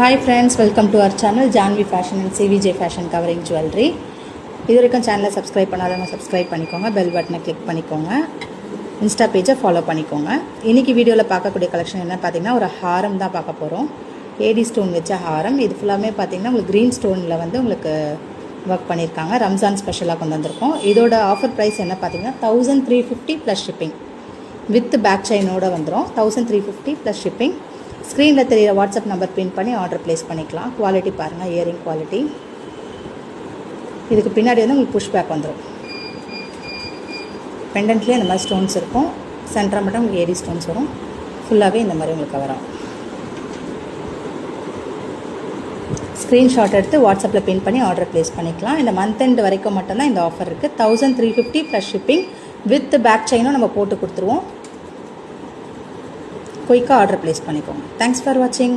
Hi friends, welcome to our channel Janvi Fashion and CVJ Fashion covering jewelry. இது வரைக்கும் சேனலை subscribe பண்ணாதவங்க subscribe பண்ணிக்கோங்க, பெல் பட்டனை கிளிக் பண்ணிக்கோங்க, இன்ஸ்டா பேஜை ஃபாலோ பண்ணிக்கோங்க. இன்றைக்கி வீடியோவில் பார்க்கக்கூடிய கலெக்ஷன் என்ன பார்த்தீங்கன்னா ஒரு ஹாரம் தான் பார்க்க போகிறோம். ஏடி ஸ்டோன் வச்ச ஹாரம். இது ஃபுல்லாமே பார்த்தீங்கன்னா உங்களுக்கு க்ரீன் ஸ்டோனில் வந்து உங்களுக்கு ஒர்க் பண்ணியிருக்காங்க. ரம்ஜான் ஸ்பெஷலாக கொண்டு வந்திருக்கோம். இதோட ஆஃபர் ப்ரைஸ் என்ன பார்த்தீங்கன்னா 1350 ப்ளஸ் ஷிப்பிங் வித் பேக் செயினோடு வந்துடும். 1350 ப்ளஸ் ஷிப்பிங். ஸ்க்ரீனில் தெரியிற வாட்ஸ்அப் நம்பர் பின் பண்ணி ஆர்டர் ப்ளேஸ் பண்ணிக்கலாம். குவாலிட்டி பாருங்கள், இயரிங் குவாலிட்டி. இதுக்கு பின்னாடி வந்து உங்களுக்கு புஷ் பேக் வந்துடும். பெண்டன்ட்லேயே இந்த மாதிரி ஸ்டோன்ஸ் இருக்கும். சென்டராக மட்டும் உங்களுக்கு ஏடி ஸ்டோன்ஸ் வரும். ஃபுல்லாகவே இந்த மாதிரி உங்களுக்கு கவர் ஆகும். ஸ்க்ரீன்ஷாட் எடுத்து வாட்ஸ்அப்பில் பின் பண்ணி ஆர்டர் ப்ளேஸ் பண்ணிக்கலாம். இந்த மந்த் எண்ட் வரைக்கும் மட்டும்தான் இந்த ஆஃபர் இருக்குது. 1350 ப்ளஸ் ஷிப்பிங் வித் பேக் செயினும் நம்ம போட்டு கொடுத்துருவோம். குயிக்காக ஆர்டர் ப்ளேஸ் பண்ணிக்கோங்க. தேங்க்ஸ் ஃபார் வாட்சிங்.